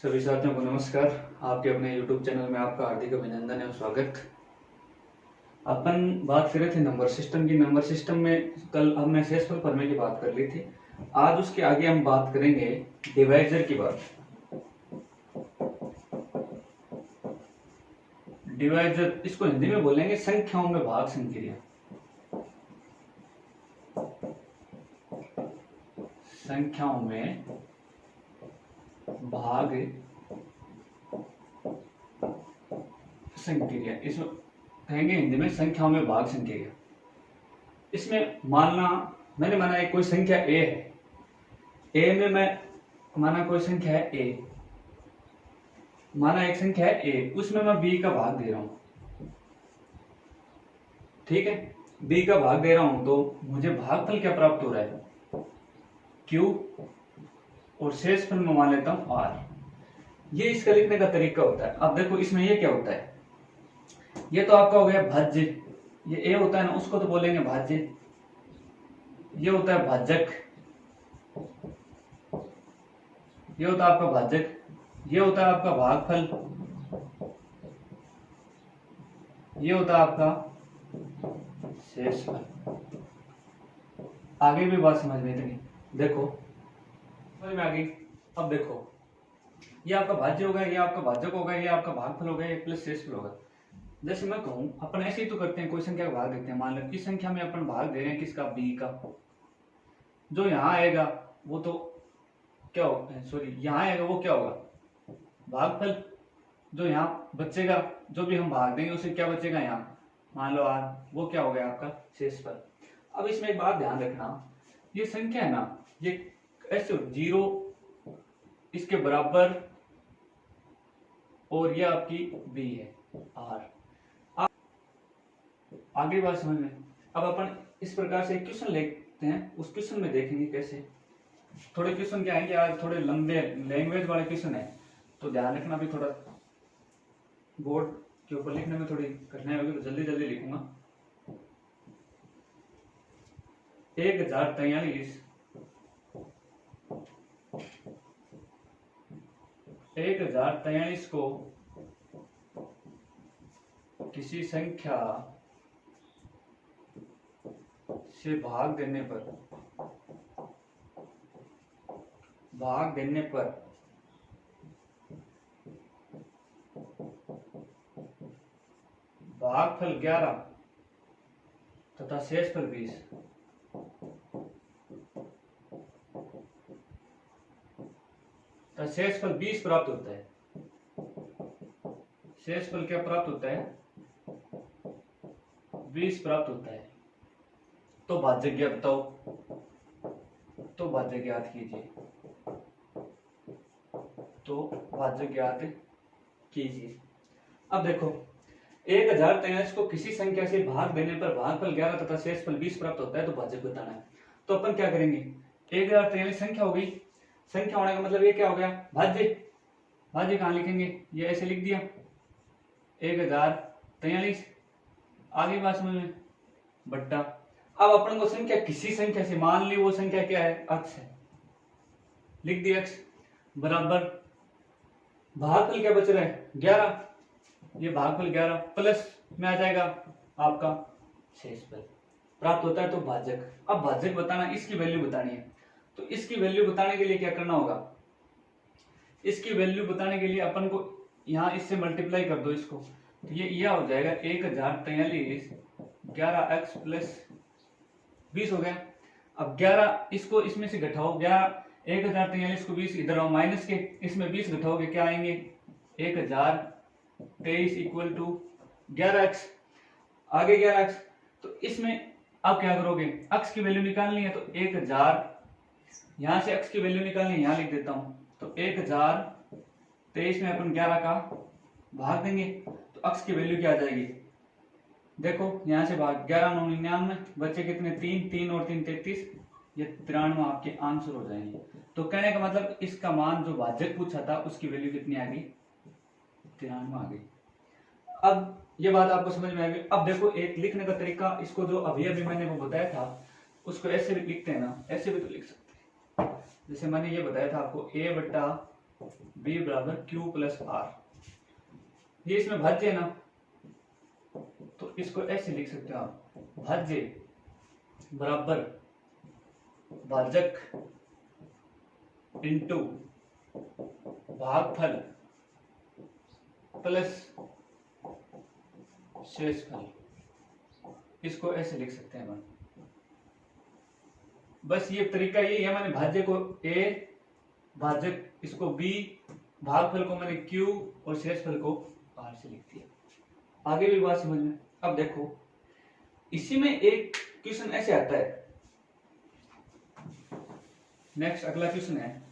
सभी साथियों को नमस्कार। आपके अपने YouTube चैनल में आपका हार्दिक अभिनंदन एवं स्वागत। अपन बात कर रहे थे नंबर सिस्टम की। नंबर सिस्टम में कल हमने शेषफल प्रमेय की बात कर ली थी। आज उसके आगे हम बात करेंगे डिवाइजर की बात। डिवाइजर, इसको हिंदी में बोलेंगे संख्याओं में भाग संक्रिया। संख्याओं में भाग संक्रिया, इसमें कहेंगे हिंदी में संख्याओं में भाग संक्रिया। इसमें मैंने माना एक कोई संख्या ए है। ए में मैं माना कोई संख्या है ए, माना एक संख्या है ए, उसमें मैं बी का भाग दे रहा हूं। ठीक है, बी का भाग दे रहा हूं तो मुझे भागफल क्या प्राप्त हो रहा है, क्यू, और शेषफल में मान लेता हूं आर। ये इसका लिखने का तरीका होता है। अब देखो इसमें ये क्या होता है, ये तो आपका हो गया भाज्य। ये ए होता है ना, उसको तो बोलेंगे भाज्य। ये होता है भाजक, ये होता है आपका भाजक। ये होता है आपका भागफल, ये होता है आपका शेषफल। आगे भी बात समझ में इतनी, देखो समझ में आ गई। अब देखो ये आपका भाज्य होगा, ये आपका भाजक होगा, ये आपका भागफल होगा, ये प्लस शेषफल होगा। जैसे मैं कहूं, अपन ऐसे ही तो करते हैं, कोई संख्या का भाग देते हैं। मान लो किस संख्या में अपन भाग दे रहे हैं, किसका, बी का। जो यहाँ आएगा वो तो क्या होगा, सॉरी यहाँ आएगा वो क्या होगा, भागफल। जो यहाँ बचेगा, जो भी हम भाग देंगे उसे क्या बचेगा, यहाँ मान लो आर, वो क्या हो गया आपका शेषफल। अब इसमें एक बात ध्यान रखना, ये संख्या है ना, ये ऐसे 0 इसके बराबर, और ये आपकी बी है आर। आगे बात समझ में। अब अपन इस प्रकार से क्वेश्चन लेते हैं, उस क्वेश्चन में देखेंगे कैसे। थोड़े क्वेश्चन क्या है कि आज थोड़े लंबे लैंग्वेज वाले क्वेश्चन है, तो ध्यान रखना भी। थोड़ा बोर्ड के ऊपर लिखने में थोड़ी कठिनाई होगी, तो जल्दी जल्दी लिखूंगा। 1043 को किसी संख्या से भाग देने पर भागफल 11 तथा शेषफल 20, शेषफल 20 प्राप्त होता है। शेषफल क्या प्राप्त होता है, 20 प्राप्त होता है। तो भाज्य ज्ञात बताओ, तो भाज्य ज्ञात कीजिए, तो भाज्य ज्ञात कीजिए। अब देखो 1043 को किसी संख्या से भाग देने पर भागफल 11 तथा शेषफल 20 प्राप्त होता है, तो भाजक बताना है। तो अपन क्या करेंगे, 1043 संख्या हो गई। संख्या होने का मतलब ये क्या हो गया, भाज्य। भाज्य कहां लिखेंगे, ये ऐसे लिख दिया 1043। आगे बात समझ में, बट्टा। अब अपन को संख्या किसी संख्या से, मान ली वो संख्या क्या है, अक्स है, लिख दिया अक्स बराबर भागफल क्या बच रहा है 11, ये भागफल 11 प्लस में आ जाएगा आपका शेषफल प्राप्त होता है, तो भाजक। अब भाजक बताना, इसकी वैल्यू बतानी है। तो इसकी वैल्यू बताने के लिए क्या करना होगा, इसकी वैल्यू बताने के लिए अपन को यहां इससे मल्टीप्लाई कर दो इसको, तो ये हो जाएगा 1043 11x प्लस 20 हो गया। अब 11 इसको इसमें से घटाओ, 1043 को 20 इधर आओ माइनस के, इसमें 20 घटाओगे क्या आएंगे, 1023 इक्वल टू 11x, आगे 11x। तो इसमें आप क्या करोगे, अक्स की वैल्यू निकालनी है, तो 1000, यहां से अक्स की वैल्यू निकालनी है, यहां लिख देता हूं। तो 1023 में अपन 11 का भाग देंगे, तो अक्स की वैल्यू क्या आ जाएगी, देखो यहां से भाग 11 9 99, बच्चे कितने, 3 3 और 3 33, ये 93 आपके आंसर हो जाएंगे। तो कहने का मतलब इसका मान जो भाजक पूछा था उसकी वैल्यू कितनी आ गई, 93 आ गई। अब ये बात आपको समझ में आ गई। अब देखो एक लिखने का तरीका, इसको जो अभी अभी मैंने वो बताया था उसको ऐसे भी लिखते हैं ना, ऐसे भी तो लिख सकते हैं। जैसे मैंने ये बताया था आपको a बट्टा b बराबर q प्लस r। ये इसमें भाज्य है ना, तो इसको ऐसे लिख सकते हो आप, भाज्य बराबर भाजक इंटू भागफल प्लस शेषफल। इसको ऐसे लिख सकते हैं अपन। बस ये तरीका यही है, मैंने भाज्य को a, भाजक इसको b, भागफल को मैंने q और शेषफल को r से लिख दिया। आगे भी बात समझ में। अब देखो इसी में एक क्वेश्चन ऐसे आता है। नेक्स्ट अगला क्वेश्चन है,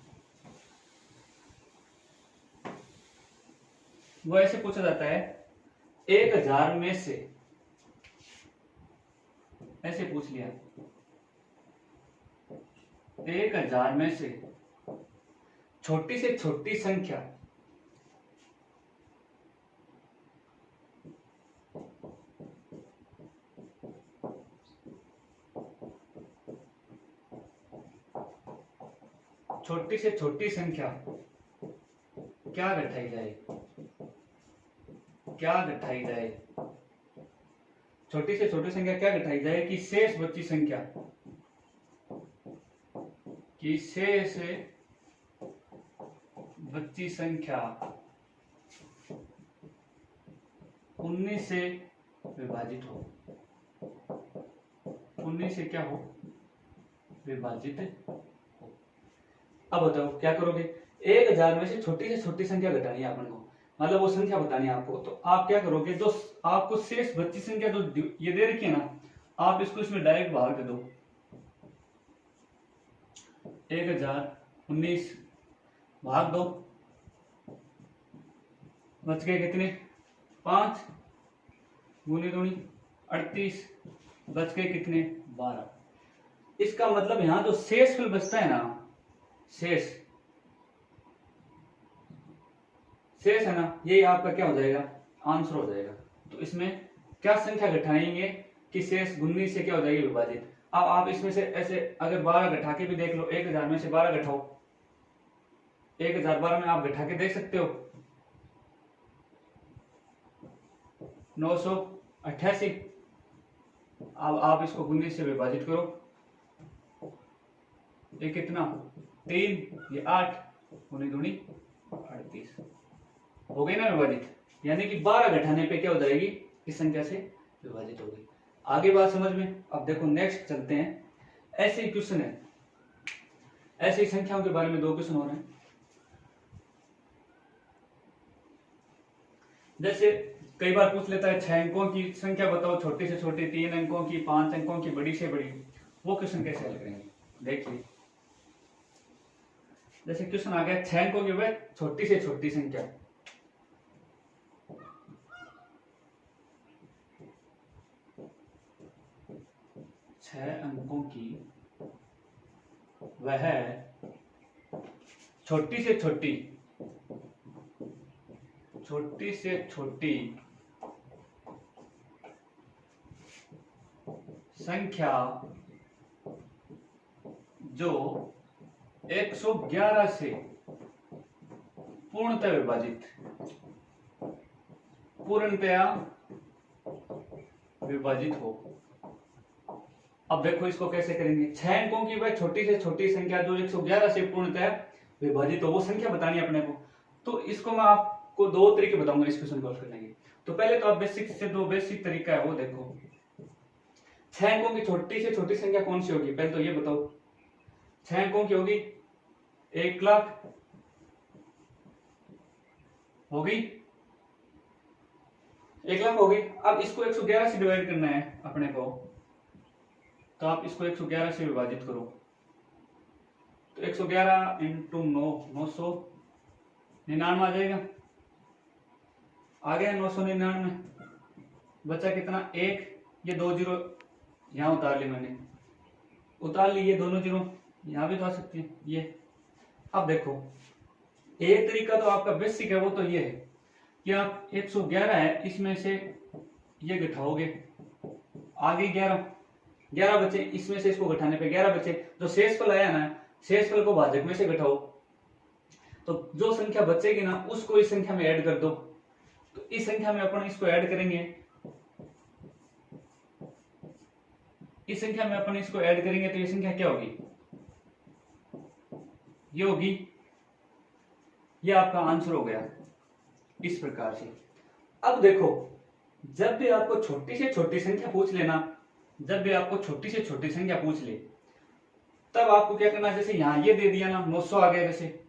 वो ऐसे पूछा जाता है 1000 में से, ऐसे पूछ लिया 1000 में से छोटी से छोटी संख्या क्या घटाई जाए, क्या घटाई जाए, छोटी से छोटी संख्या क्या घटाई जाए कि शेष बची संख्या, कि शेष बची संख्या 19 से विभाजित हो, 19 से क्या हो, विभाजित हो। अब बताओ क्या करोगे, 1000 में से छोटी संख्या घटानी है अपन को, मतलब वो संख्या बतानी है आपको। तो आप क्या करोगे, जो आपको शेष बची संख्या जो ये दे रखी है ना, आप इसको इसमें डायरेक्ट बाहर कर दो। 1019 भाग दो, बच गए कितने, 5 गुनी 38, बच गए कितने, 12। इसका मतलब यहां जो शेषफल बचता है ना, शेष है ना, यही आपका क्या हो जाएगा, आंसर हो जाएगा। तो इसमें क्या संख्या घटाएंगे कि शेष 19 से क्या हो जाएगी, विभाजित। अब आप इसमें से ऐसे अगर 12 घटा के भी देख लो, 1000 में से 12 घटाओ, 1012 में आप घटा के देख सकते हो, 988। अब आप इसको 19 से विभाजित करो, ये कितना, 3, ये 8 गुनी 38 हो गई ना विभाजित। यानी कि 12 घटाने पे क्या हो जाएगी, इस संख्या से विभाजित हो गई। आगे बात समझ में। अब देखो नेक्स्ट चलते हैं, ऐसे ही क्वेश्चन है, ऐसे ही संख्याओं के बारे में 2 क्वेश्चन हो रहे हैं। जैसे कई बार पूछ लेता है 6 अंकों की संख्या बताओ, छोटी से छोटी, 3 अंकों की, 5 अंकों की, बड़ी से बड़ी। वो क्वेश्चन कैसे हल करेंगे, देखिए। जैसे क्वेश्चन आ गया 6 अंकों की वह छोटी से छोटी संख्या, अंकों की वह छोटी से छोटी संख्या जो 111 से पूर्णतः विभाजित हो। अब देखो इसको कैसे करेंगे, 6 अंकों की वह छोटी से छोटी संख्या जो 111 से पूर्णतः विभाजित हो, वो संख्या बतानी है अपने को। तो इसको मैं आपको 2 तरीके बताऊंगा इस क्वेश्चन को हल करने के। तो पहले तो आप बेसिक तरीका है वो देखो। 6 अंकों की छोटी से छोटी संख्या कौन सी होगी, पहले तो ये बताओ। 6 अंकों की होगी 1 लाख, होगी 1 लाख होगी। अब इसको 111 से डिवाइड करना है अपने को, तो आप इसको 111 से विभाजित करो। तो 111 इंटू 999 आ जाएगा। आ गया 999, बचा कितना, 1, ये 2 जीरो यहां उतार ली मैंने, उतार ली, ये दोनों जीरो यहां भी तो आ सकती है ये। अब देखो एक तरीका तो आपका बेसिक है, वो तो ये है कि आप 111 है, इसमें से ये घटाओगे, आगे 11 बचे, इसमें से इसको घटाने पे 11 बचे। जो शेषफल आया ना, शेषफल को भाजक में से घटाओ, तो तो जो संख्या बचेगी ना उसको इस संख्या में ऐड कर दो। तो इस संख्या में अपन इसको ऐड करेंगे, इस संख्या में अपन इसको ऐड करेंगे तो ये संख्या क्या होगी, ये होगी, ये आपका आंसर हो गया इस प्रकार से। अब देखो जब भी आपको छोटी से छोटी संख्या पूछ लेना, जब भी आपको छोटी से छोटी संख्या पूछ ले तब आपको क्या करना, जैसे यहां ये दे दिया ना 900 आ गया, जैसे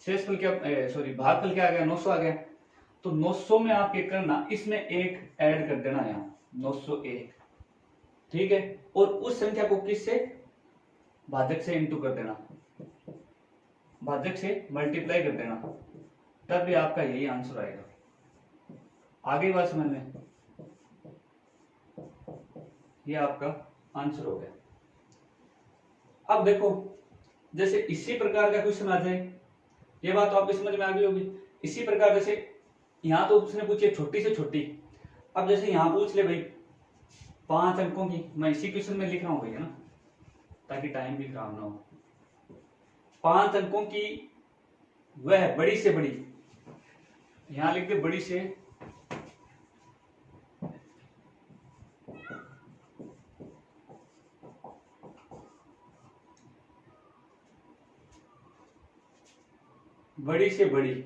शेषफल क्या सॉरी भागफल क्या आ गया 900 आ गया, तो 900 में आप ये करना इसमें एक ऐड कर देना यहाँ 901, ठीक है, और उस संख्या को किससे, भाजक से इंटू कर देना, भाजक से मल्टीप्लाई कर देना, तब भी आपका यही आंसर आएगा। आगे बात समझ में, ये आपका आंसर हो गया। अब देखो जैसे इसी प्रकार का क्वेश्चन आ जाए, ये बात तो आपको समझ में आ गई होगी। इसी प्रकार जैसे यहां तो उसने पूछी छोटी से छोटी, अब जैसे यहां पूछ ले भाई 5 अंकों की, मैं इसी क्वेश्चन में लिख रहा हूं भैया ना ताकि टाइम भी खराब ना हो। 5 अंकों की वह बड़ी से बड़ी, यहां लिख दे बड़ी से बड़ी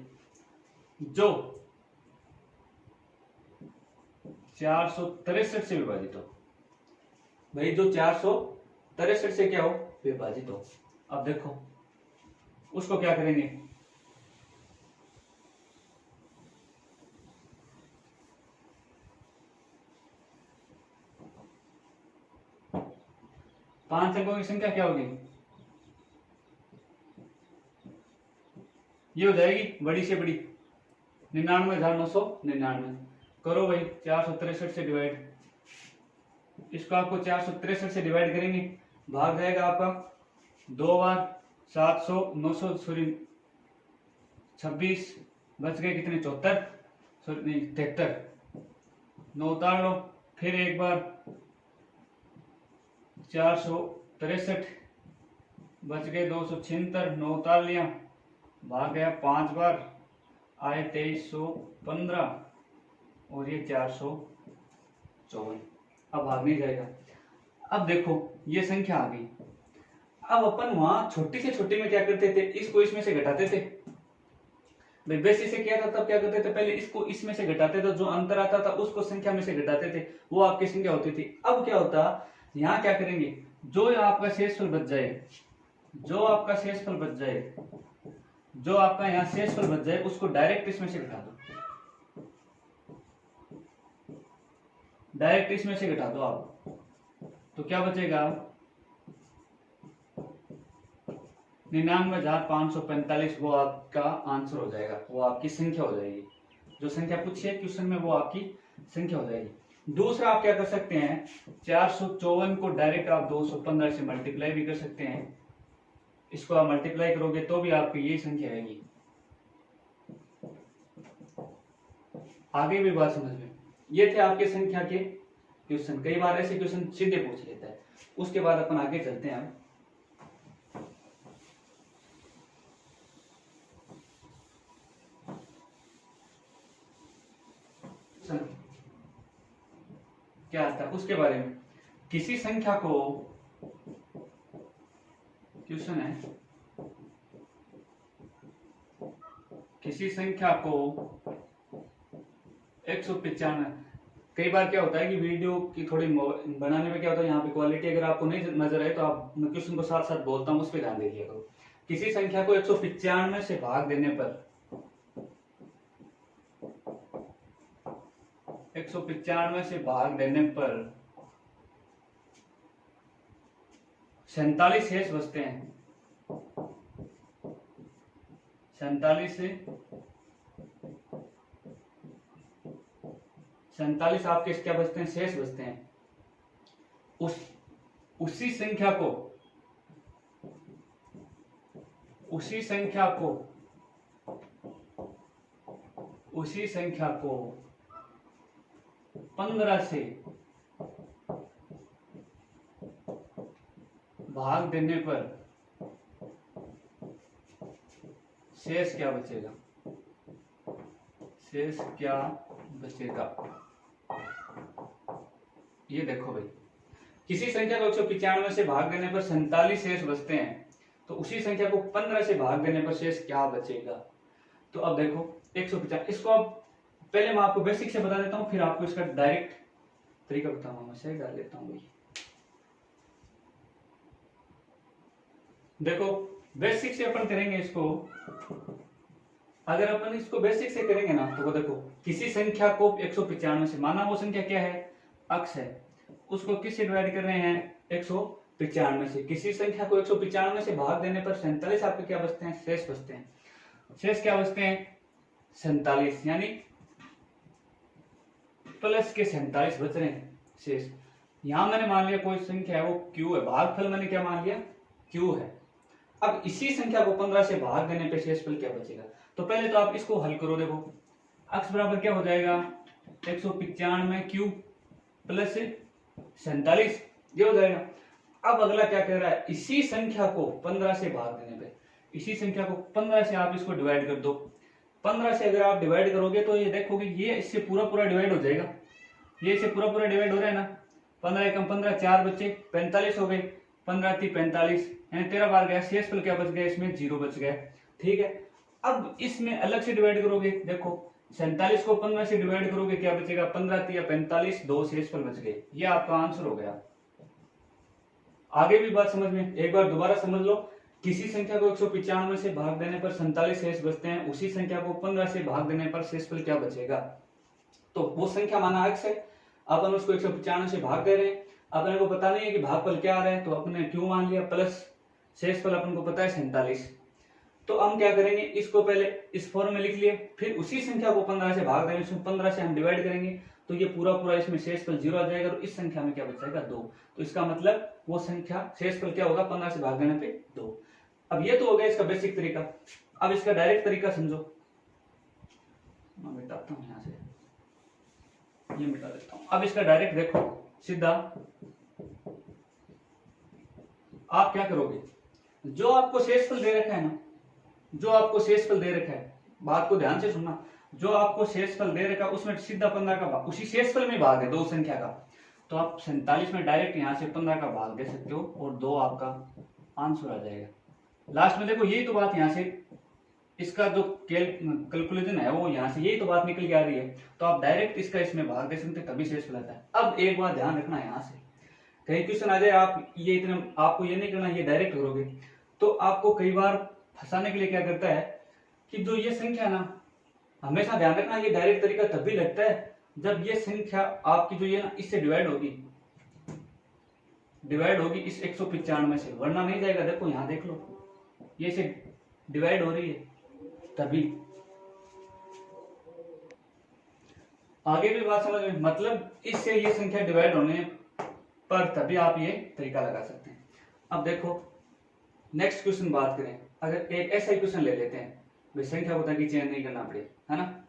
जो 463 से विभाजित हो, भाई जो 463 से क्या हो, विभाजित हो। अब देखो उसको क्या करेंगे, पांच अंकों की संख्या क्या होगी, ये हो जाएगी बड़ी से बड़ी 99,999। करो भाई 463 से डिवाइड, इसको आपको 463 से डिवाइड करेंगे, भाग जाएगा आपका 2 बार 700 900 सॉरी 26, बच गए कितने 74 सॉरी नहीं 73, 9 उतार लो, फिर एक बार 463, बच गए 276, 9 उतार लिया, भाग गया 5 बार, आए 2315 और ये 454, अब भाग नहीं जाएगा। अब देखो ये संख्या आ गई। अब अपन वहां छोटी से छोटी में क्या करते थे, इसको इसमें से घटाते थे भाई, बेसी से किया था तब क्या करते थे, पहले इसको इसमें से घटाते थे, जो अंतर आता था उसको संख्या में से घटाते थे, वो आपकी संख्या होती थी। अब क्या होता, यहाँ क्या करेंगे, जो आपका शेषफल बच जाए, जो आपका शेषफल बच जाए, जो आपका यहाँ शेषफल बच जाए उसको डायरेक्ट इसमें से घटा दो, डायरेक्ट इसमें से घटा दो आप, तो क्या बचेगा 99,545, वो आपका आंसर हो जाएगा, वो आपकी संख्या हो जाएगी, जो संख्या पूछी है क्वेश्चन में वो आपकी संख्या हो जाएगी। दूसरा आप क्या कर सकते हैं, 454 को डायरेक्ट आप 215 से मल्टीप्लाई भी कर सकते हैं, इसको आप मल्टीप्लाई करोगे तो भी आपकी यही संख्या आएगी। आगे भी बात समझ में, ये थे आपके संख्या के क्वेश्चन। कई बार ऐसे क्वेश्चन सीधे पूछ लेता है, उसके बाद अपन आगे चलते हैं। क्या आता है उसके बारे में, किसी संख्या को, क्वेश्चन है, किसी संख्या को 195, कई बार क्या होता है कि वीडियो की थोड़ी बनाने में क्या होता है, यहाँ पे क्वालिटी अगर आपको नहीं नजर आए तो आप, मैं क्वेश्चन को साथ साथ बोलता हूँ, उस पर ध्यान दे दिया करो। किसी संख्या को 195 से भाग देने पर, 195 से भाग देने पर 47 शेष बचते हैं, 47 आपके क्या बचते हैं, शेष बचते हैं। उसी संख्या को, उसी संख्या को 15 से भाग देने पर शेष क्या बचेगा, शेष क्या बचेगा। ये देखो भाई, किसी संख्या को 195 से भाग देने पर 47 शेष बचते हैं, तो उसी संख्या को 15 से भाग देने पर शेष क्या बचेगा। तो अब देखो 195, इसको अब पहले मैं आपको बेसिक से बता देता हूं, फिर आपको इसका डायरेक्ट तरीका बताऊंगा। मैं सही कर लेता हूं भाई। देखो बेसिक से अपन करेंगे इसको, अगर अपन इसको बेसिक से करेंगे ना, तो देखो किसी संख्या को 195 से, माना वो संख्या क्या है, अक्स है, उसको किससे डिवाइड कर रहे हैं, 195 से। किसी संख्या को 195 से भाग देने पर 47 आपके क्या बचते हैं, शेष बचते हैं। शेष क्या बचते हैं, 47, यानी प्लस के 47 बच रहे हैं शेष। यहां मैंने मान लिया कोई संख्या है वो क्यू है, भागफल मैंने क्या मान लिया, क्यू है। अब इसी संख्या को 15 से भाग देने पे शेषफल क्या बचेगा। तो पहले तो आप इसको हल करो। देखो अक्स बराबर क्या हो जाएगा, 195 क्यू प्लस 47, ये हो जाएगा। अब अगला क्या कह रहा है, इसी संख्या को 15 से भाग देने पे, इसी संख्या को 15 से आप इसको डिवाइड कर दो। 15 से अगर आप डिवाइड करोगे तो ये देखोगे ये इससे पूरा पूरा डिवाइड हो जाएगा, ये इससे पूरा पूरा डिवाइड हो रहा है ना। 15 एकम 15, 4 बच्चे 45 हो गए, 15 × 45 यानी 13 बार गया, शेषफल क्या बच गया, इसमें 0 बच गया। ठीक है, अब इसमें अलग से डिवाइड करोगे, देखो 47 को 15 से डिवाइड करोगे क्या बचेगा, 15 × 45, 2 शेषफल बच गए। ये आपका आंसर हो गया। आगे भी बात समझ में, एक बार दोबारा समझ लो। किसी संख्या को 195 से भाग देने पर 47 शेष बचते हैं, उसी संख्या को 15 से भाग देने पर शेषफल क्या बचेगा। तो वो संख्या माना x है, अपन उसको 195 से भाग दे रहे हैं, अपने को पता नहीं है कि भागफल क्या आ रहा है, तो अपने क्यों मान लिया, प्लस शेषफल अपन को पता है 47। तो हम क्या करेंगे, इसको पहले इस फॉर्म में लिख लिए, फिर उसी संख्या को 15 से भाग देंगे, इसमें 15 से हम डिवाइड करेंगे, तो ये पूरा पूरा इसमें शेषफल 0 आ जाएगा, और इस संख्या में क्या बचेगा, 2। तो इसका मतलब वो संख्या शेषफल क्या होगा, 15 से भाग देने पे 2। अब ये तो हो गया इसका बेसिक तरीका। अब इसका डायरेक्ट तरीका समझो। मैं मिटाता हूं, यहां से ये मिटा देता हूं। अब इसका डायरेक्ट देखो, सीधा आप क्या करोगे, जो आपको शेषफल दे रखा है ना, जो आपको शेषफल दे रखा है, बात को ध्यान से सुनना, जो आपको शेषफल दे रखा है उसमें सीधा 15 का भाग, उसी शेषफल में भाग है 2 संख्या का, तो आप 47 में डायरेक्ट यहां से 15 का भाग दे सकते हो और 2 आपका आंसर आ जाएगा। लास्ट में देखो यही तो बात, यहां से इसका जो कैलकुलेशन है वो यहां से यही तो बात निकल के आ रही है, तो आप डायरेक्ट इसका इसमें भाग दे सकते, तभी शेषफल आता है। अब एक बात ध्यान रखना, यहां से कहीं क्वेश्चन आ जाए, आप ये इतना आपको ये नहीं करना, ये डायरेक्ट करोगे तो आपको कई बार फंसाने के लिए क्या करता है कि जो ये संख्या ना, हमेशा ध्यान रखना ये डायरेक्ट तरीका तभी लगता है जब ये संख्या आपकी जो ये ना इससे डिवाइड होगी इस 195 से, वरना नहीं जाएगा। देखो यहां देख लो, ये से डिवाइड हो रही है तभी। आगे भी बात समझ में, मतलब इससे ये संख्या डिवाइड होने पर तभी आप ये तरीका लगा सकते हैं। अब देखो नेक्स्ट क्वेश्चन बात करें, अगर एक ऐसा क्वेश्चन ले लेते हैं भाई, संख्या को ताकि चेंज नहीं करना पड़े, है ना।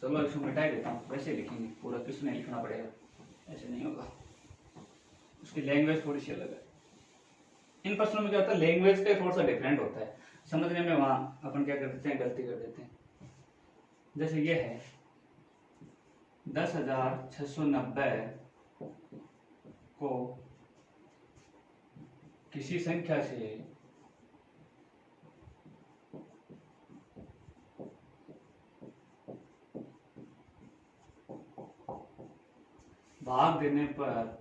चलो इसको मिटा देता हूँ, वैसे लिखेंगे, पूरा क्वेश्चन नहीं लिखना पड़ेगा, ऐसे नहीं होगा, उसकी लैंग्वेज थोड़ी सी अलग है। इन प्रश्नों में क्या होता है, लैंग्वेज का थोड़ा सा डिफरेंट होता है, समझने में वहां अपन क्या कर देते हैं, गलती कर देते हैं। जैसे ये है 10,690 को किसी संख्या से भाग देने पर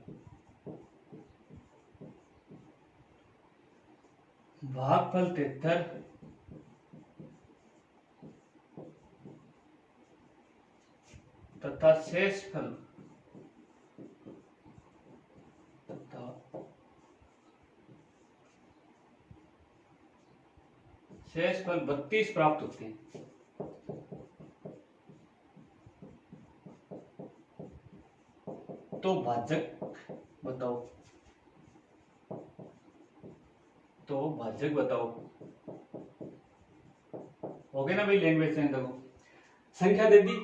भागफल 73 तथा शेषफल शेषफल 32 प्राप्त होते हैं। तो भाजक बताओ, हो गया ना भाई, लैंग्वेज से। देखो संख्या दे दी,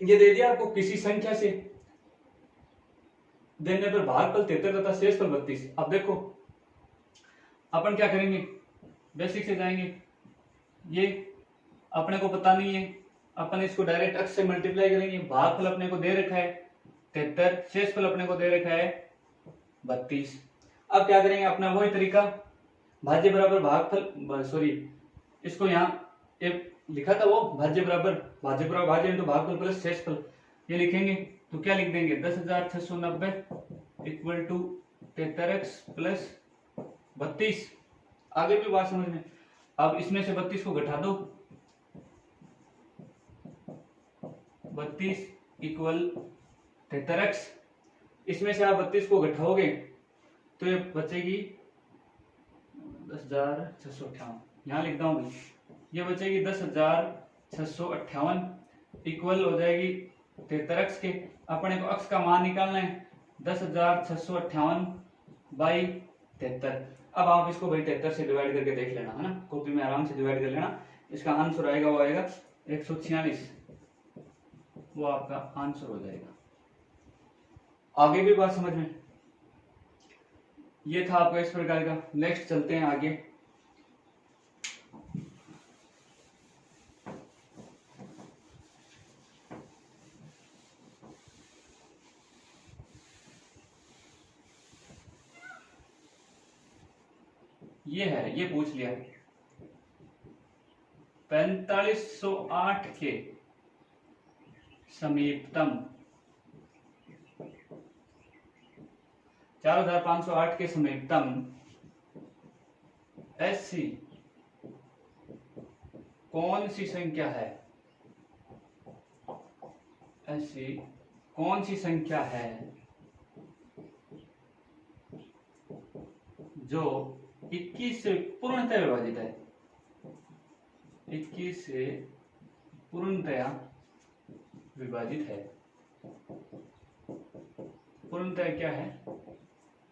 ये दे दिया आपको, किसी संख्या से देने पर भागफल 73 तथा शेषफल 32। अब देखो अपन क्या करेंगे, बेसिक से जाएंगे। ये अपने को पता नहीं है, अपन इसको डायरेक्ट अक्ष से मल्टीप्लाई करेंगे। भागफल अपने को दे रखा है 73, शेषफल अपने को दे रखा है 32। अब क्या करेंगे, अपना वही तरीका, भाज्य बराबर भागफल, सॉरी इसको यहाँ लिखा था वो भाज्य बराबर भाज्य इंटू भागफल प्लस शेषफल, ये लिखेंगे तो क्या लिख देंगे 10,690 इक्वल टू 73x प्लस 32। आगे भी बात समझ में। अब इसमें से 32 को घटा दो, 32 इक्वल 73x। इसमें से आप 32 को घटाओगे तो ये बचेगी 10,658, यहाँ लिखता हूँ, ये बचेगी 10,658 इक्वल हो जाएगी 73x के। अपने को अक्ष का मान निकालना है 10,658 बाई 73। अब आप इसको भाई 73 से डिवाइड करके देख लेना, है ना, कॉपी में आराम से डिवाइड कर लेना। इसका आंसर आएगा, वो आएगा 146, वो आपका आंसर हो जाएगा। आगे भी बात समझ में। ये था आपका इस प्रकार का। नेक्स्ट चलते हैं आगे। ये है, ये पूछ लिया 4508 के समीपतम 4508 के समीपतम ऐसी कौन सी संख्या है, ऐसी कौन सी संख्या है जो 21 से पूर्णतया विभाजित है, 21 से पूर्णतया विभाजित है। पूर्णतया क्या है,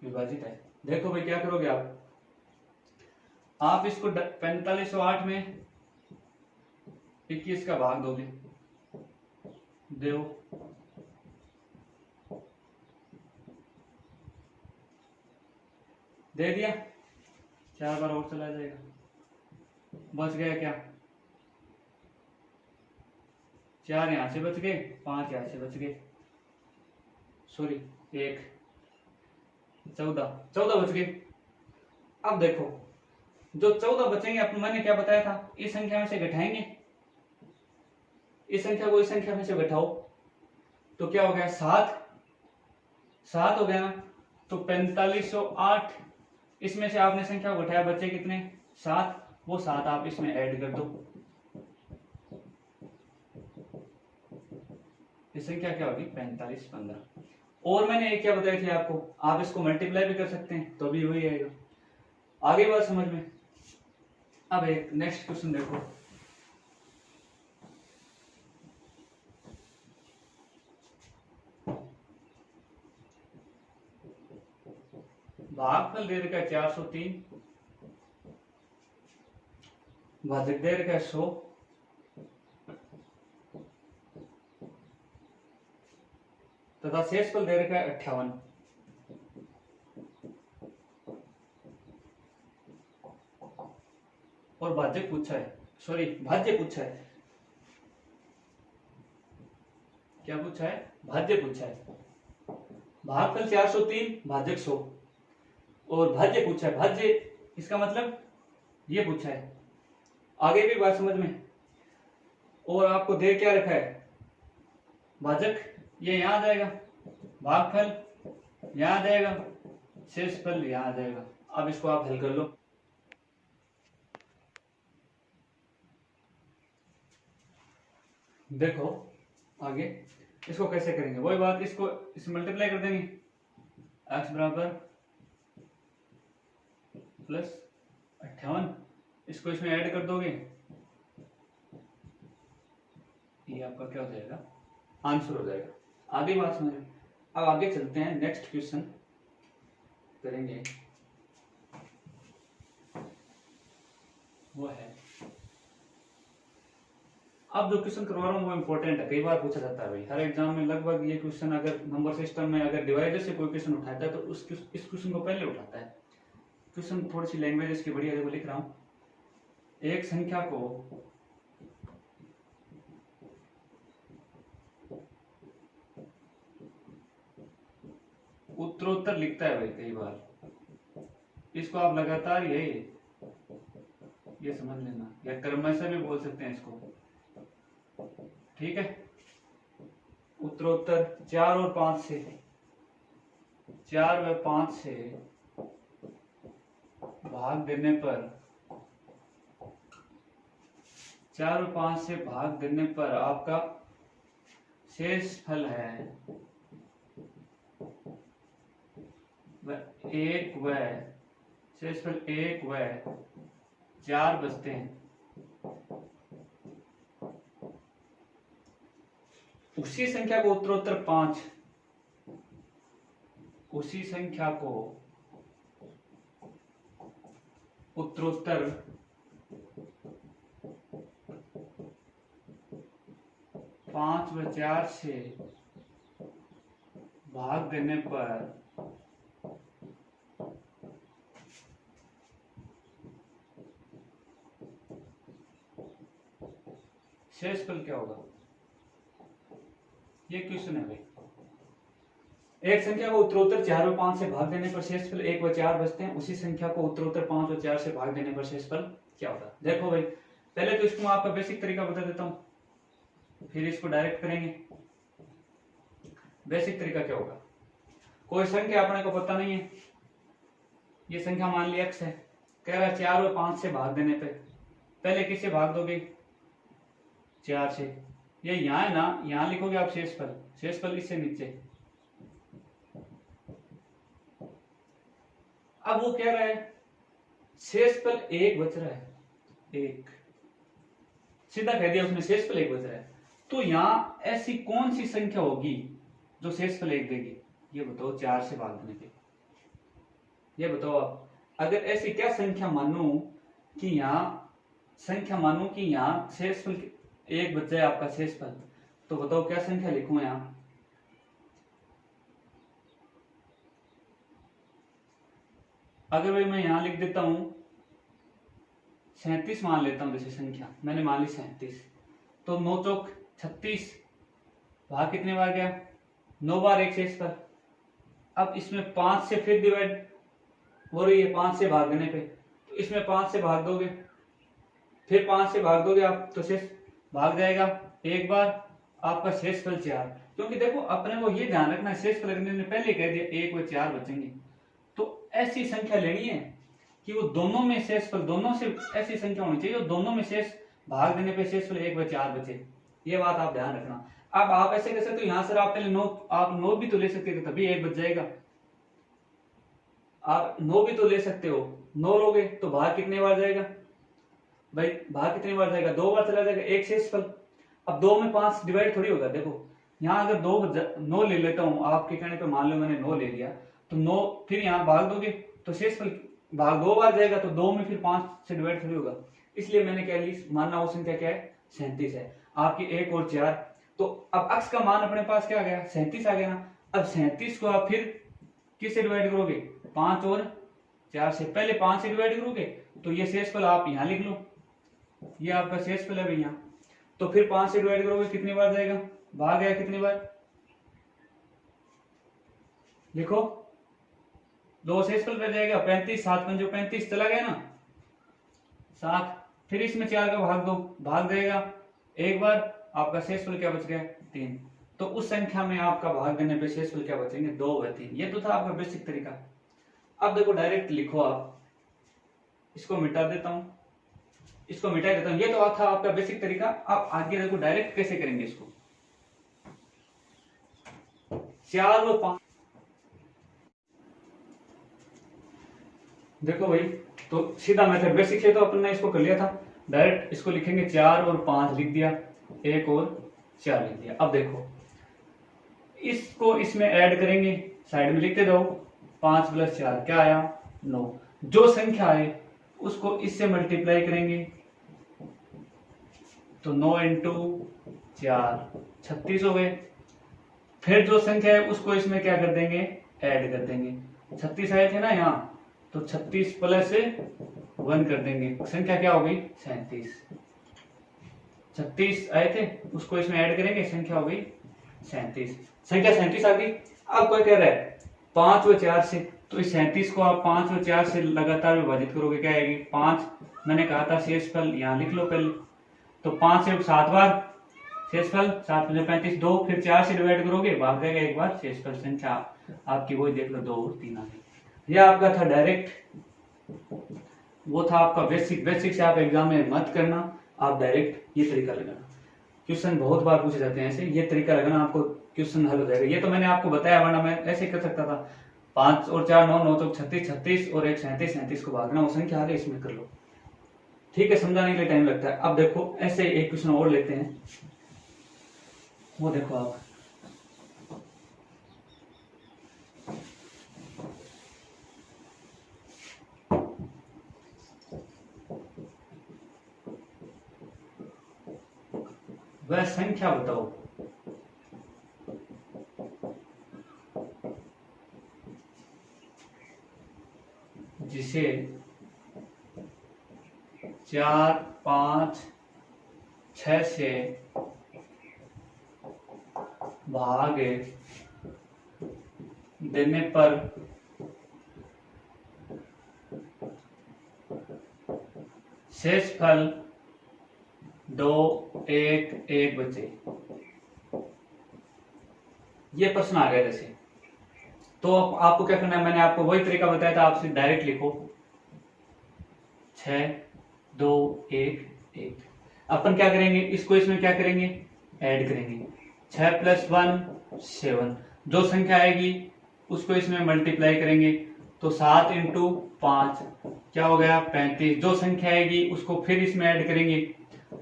विभाजित है। देखो भाई क्या करोगे आप इसको 4508 में 21 का भाग दोगे, दो, दे दिया, 4 बार और चला जाएगा, बच गया क्या, 4 यहां से बच गए, 5 यहां से बच गए, सॉरी 1, 14 बच गए। अब देखो जो 14 बचेंगे, अपन मैंने क्या बताया था, इस संख्या में से घटाएंगे, इस संख्या को इस संख्या में से घटाओ तो क्या हो गया, 7 हो गया ना। तो 4508, इसमें से आपने संख्या को घटाया, बचे कितने, 7, वो 7 आप इसमें ऐड कर दो, ये संख्या क्या होगी 4515। और मैंने एक क्या बताई थी आपको, आप इसको मल्टीप्लाई भी कर सकते हैं तो भी वही आएगा। आगे बात समझ में। अब एक नेक्स्ट क्वेश्चन देखो, भागफल दे रखा है 403, भाजक दे रखा है 100, तथा शेषफल दे रखा है 58। और भाज्य पूछा है, सॉरी भाज्य पूछा है, क्या पूछा है, भाज्य पूछा है। भागफल 403, भाजक 100 और भाज्य पूछा है। भाज्य इसका मतलब ये पूछा है। आगे भी बात समझ में। और आपको दे क्या रखा है, भाजक ये यहां आ जाएगा, भागफल यहां आ जाएगा, शेषफल यहां आ जाएगा। अब इसको आप हल कर लो। देखो आगे इसको कैसे करेंगे, वही बात, इसको इस मल्टीप्लाई कर देंगे, x बराबर प्लस 58, इसको इसमें ऐड कर दोगे, ये आपका क्या हो जाएगा, आंसर हो जाएगा। आगे बात समझ। अब आगे चलते हैं, नेक्स्ट क्वेश्चन करेंगे, वो है अब जो क्वेश्चन करवा रहा हूँ वो इंपॉर्टेंट है, कई बार पूछा जाता है भाई हर एग्जाम में लगभग ये क्वेश्चन, अगर नंबर सिस्टम में अगर डिवाइडर से कोई क्वेश्चन उठाता है तो इस क्वेश्चन को पहले उठाता है। क्वेश्चन थोड़ी सी लैंग्वेज इसकी बढ़िया देखो, लिख रहा हूँ। एक संख्या को उत्तरोत्तर लिखता है भाई कई बार, इसको आप लगातार ये समझ लेना, या क्रमशः भी बोल सकते हैं इसको, ठीक है। उत्तरोत्तर 4 और 5 से 4 व 5 से भाग देने पर 4 और 5 से भाग देने पर आपका शेष फल है एक व शेषफल 1 व 4 बचते हैं। उसी संख्या को उत्तरोत्तर 5, उसी संख्या को उत्तरोत्तर 5 व 4 से भाग देने पर शेषफल क्या होगा? ये क्वेश्चन है भाई। एक संख्या को उत्तरोत्तर 4 व 5 से भाग देने पर शेषफल 1 व 4 बचते हैं, उसी संख्या को उत्तरोत्तर 5 व 4 से भाग देने पर शेषफल क्या होगा? देखो भाई, पहले तो इसको आपका बेसिक तरीका बता देता हूं, फिर इसको डायरेक्ट करेंगे। बेसिक तरीका क्या होगा? कोई संख्या अपने को पता नहीं है, ये संख्या मान ली x है, कह रहा है 4 व 5 से भाग देने पे, पहले किससे भाग दोगे? 4 से। ये यहां है ना, यहां लिखोगे आप शेषफल, शेषफल इससे नीचे। अब वो कह रहा है शेषफल 1 बच रहा है, 1 सीधा कह दिया उसने, शेषफल 1 बच रहा है। तो यहां ऐसी कौन सी संख्या होगी जो शेषफल 1 देगी? ये बताओ, 4 से भाग देने पे। ये बताओ आप, अगर ऐसी क्या संख्या मानो कि यहां शेषफल 1 बच जाए आपका शेषफल, तो बताओ क्या संख्या लिखूं यहां? अगर भाई मैं यहां लिख देता हूं 37 मान लेता हूं, जैसे संख्या मैंने मान ली 37, तो 9 चौक 36, भाग कितने बार गया? 9 बार एक शेषफल। अब इसमें 5 से फिर डिवाइड हो रही है, 5 से भाग देने पे, तो इसमें 5 से भाग दोगे, फिर 5 से भाग दोगे आप, तो शेष भाग जाएगा एक बार, आपका शेषफल 4। क्योंकि देखो अपने को ये ध्यान रखना, शेषफल लगने ने पहले कह दिया 1 व 4 बचेंगे, तो ऐसी संख्या लेनी है कि वो दोनों में शेषफल, दोनों से ऐसी संख्या होनी चाहिए दोनों में शेष भाग देने पे शेषफल 1 व 4 बचे। ये बात आप ध्यान रखना। अब आप ऐसे कर सकते हो, यहां से आप पहले 9, आप 9 भी तो ले सकते थे, तभी 1 बच जाएगा। आप 9 भी तो ले सकते हो, 9 लोगे तो भाग कितने बार जाएगा भाई? भाग कितने बार जाएगा? 2 बार चला जाएगा, एक शेषफल। अब 2 में 5 डिवाइड थोड़ी होगा। देखो यहाँ अगर 9 ले लेता हूं, आपके कहने पे मान लो मैंने 9 ले लिया, तो 9 फिर यहाँ भाग दोगे तो शेषफल भाग 2 बार जाएगा, तो 2 में फिर 5 से डिवाइड थोड़ी होगा। इसलिए मैंने क्या ली, मानना वो संख्या क्या है? 37 है। आपकी 1 और 4, तो अब x का मान अपने पास क्या आ गया? 37 आ गया ना। अब 37 को आप फिर किससे डिवाइड करोगे? 5 और 4 से। पहले 5 से डिवाइड करोगे तो ये शेषफल आप यहां लिख लो, ये आपका शेषफल है भैया। तो फिर 5 से डिवाइड करोगे कितनी बार जाएगा? भाग गया कितनी बार? लिखो, 2 शेषफल रह जाएगा, 35, 7 पंजो 35 चला गया ना, 7। फिर इसमें 4 का भाग दो, भाग जाएगा एक बार, आपका शेषफल क्या बच गया? 3। तो उस संख्या में आपका भाग देने पे शेषफल क्या बचेंगे? 2 व 3। ये तो था आपका बेसिक तरीका। अब देखो डायरेक्ट लिखो आप, इसको मिटा देता हूं, इसको मिटा देता हूं। ये तो था आपका बेसिक तरीका। अब आगे देखो डायरेक्ट कैसे करेंगे इसको। 4 व 5, देखो भाई, तो सीधा मेथड बेसिक से तो अपन ने इसको कर लिया था, डायरेक्ट इसको लिखेंगे 4 और 5 लिख दिया, 1 और 4 लिख दिया। अब देखो इसको इसमें ऐड करेंगे, साइड में लिखते जाओ, 5 + 4 क्या आया? 9। जो संख्या आए उसको इससे मल्टीप्लाई करेंगे, तो 9 इंटू 4 36 हो गए। फिर जो संख्या है उसको इसमें क्या कर देंगे, ऐड कर देंगे। 36 आए थे ना यहाँ, तो 36 प्लस 1 कर देंगे, संख्या क्या हो गई 37। 36 आए थे उसको इसमें ऐड करेंगे, संख्या हो गई 37। संख्या 37 आ गई। अब कोई कह रहा है 5 व 4 से, तो इस 37 को आप 5 व 4 से लगातार विभाजित करोगे, क्या आएगी 5। मैंने कहा था शेषफल यहाँ लिख लो पहले, तो 5 से 7 बार शेषफल, 7 में 35, 2 फिर 4 से डिवाइड करोगे, भाग जाएगा एक बार, शेषफल संख्या आपकी वही देख लो 2 और 3 आ गई। यह आपका था डायरेक्ट, वो था आपका बेसिक। बेसिक से आप एग्जाम में मत करना, आप डायरेक्ट ये तरीका लगाना। क्वेश्चन बहुत बार पूछे जाते हैं ऐसे, ये तरीका लगाना, आपको क्वेश्चन हल हो जाएगा। ये तो मैंने आपको बताया, वरना मैं ऐसे कर सकता था 5 और 4 9 9 तो 36 36 और 1 37 37 को भागना, वो संख्या आ गई, इसमें कर लो। ठीक है, समझाने के लिए टाइम लगता है। अब देखो ऐसे एक क्वेश्चन और लेते हैं, वो देखो आप, वह संख्या बताओ जिसे 4 5 6 से भाग देने पर शेषफल 2 1 1 बचे। ये प्रश्न आ गया जैसे, तो आपको क्या करना है, मैंने आपको वही तरीका बताया था, आपसे डायरेक्ट लिखो 6 2 1 1। अपन क्या करेंगे, इसको इसमें क्या करेंगे, ऐड करेंगे। 6 + 1 7, जो संख्या आएगी उसको इसमें मल्टीप्लाई करेंगे, तो 7 इंटू 5 क्या हो गया 35। जो संख्या आएगी उसको फिर इसमें ऐड करेंगे,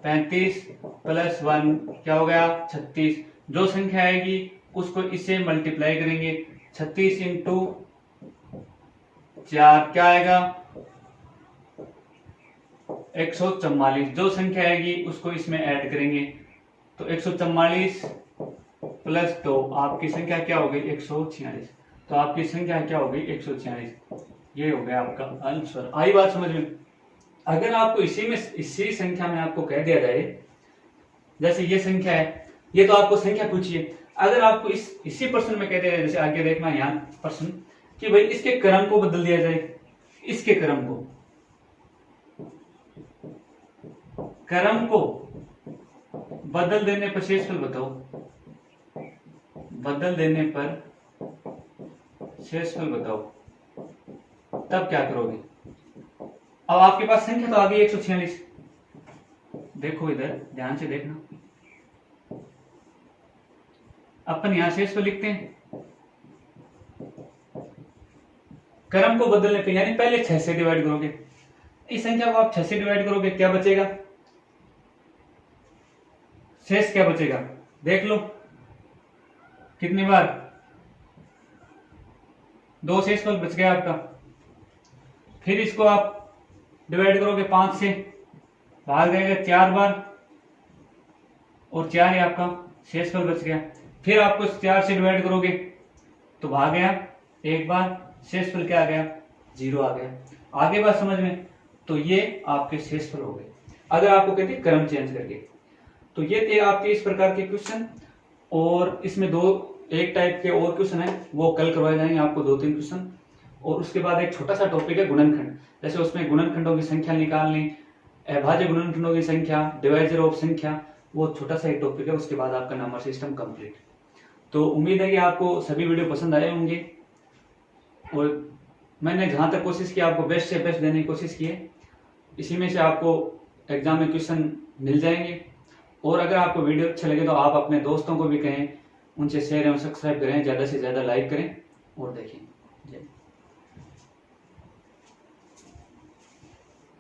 35 + 1 क्या हो गया 36। जो संख्या आएगी उसको इससे मल्टीप्लाई करेंगे, 36 इंटू 4 क्या आएगा 144। जो संख्या आएगी उसको इसमें ऐड करेंगे, तो 144 + 2 आपकी संख्या क्या हो गई 146। तो आपकी संख्या क्या हो गई 146। ये हो गया आपका आंसर। आई बात समझ में? अगर आपको इसी संख्या में आपको कह दिया जाए, जैसे ये संख्या है, ये तो आपको संख्या पूछी है, अगर आपको इसी प्रश्न में कह दिया जाए, जैसे आगे देखना यहाँ प्रश्न कि भाई इसके क्रम को बदल दिया जाए, इसके क्रम को बदल देने पर शेषफल बताओ, बदल देने पर शेषफल बताओ, तब क्या करोगे। अब आपके पास संख्या तो आ गई 146, देखो इधर ध्यान से देखना, अपन यहां शेषफल लिखते हैं, क्रम को बदलने पे यानी पहले 6 से डिवाइड करोगे, इस संख्या को आप 6 से डिवाइड करोगे, क्या बचेगा, शेष क्या बचेगा देख लो, कितनी बार 2 शेषफल बच गया आपका। फिर इसको आप डिवाइड करोगे 5 से, भाग जाएगा 4 बार और 4 ही आपका शेषफल बच गया। फिर आपको 4 से डिवाइड करोगे तो भाग गया 1 बार, शेषफल क्या आ गया 0 आ गया। आगे बात समझ में? तो ये आपके शेषफल हो गए, अगर आपको कहते हैं क्रम चेंज करके। तो ये थे आपके इस प्रकार के क्वेश्चन, और इसमें एक टाइप के और क्वेश्चन है, वो कल करवाए जाएंगे आपको 2-3 क्वेश्चन। और उसके बाद एक छोटा सा टॉपिक है गुणनखंड, जैसे उसमें गुणनखंडों की संख्या निकालनी, अभाज्य गुणनखंडों की संख्या, डिवाइजर ऑफ संख्या, वो छोटा सा एक टॉपिक है। उसके बाद आपका नंबर सिस्टम कंप्लीट। तो उम्मीद है कि आपको सभी वीडियो पसंद आए होंगे, और मैंने जहां तक कोशिश की आपको बेस्ट से बेस्ट देने की कोशिश की है। इसी में से आपको एग्जाम में क्वेश्चन मिल जाएंगे। और अगर आपको वीडियो अच्छा लगे तो आप अपने दोस्तों को भी कहें, उनसे शेयर एवं सब्सक्राइब करें, ज़्यादा से ज़्यादा लाइक करें और देखें। जय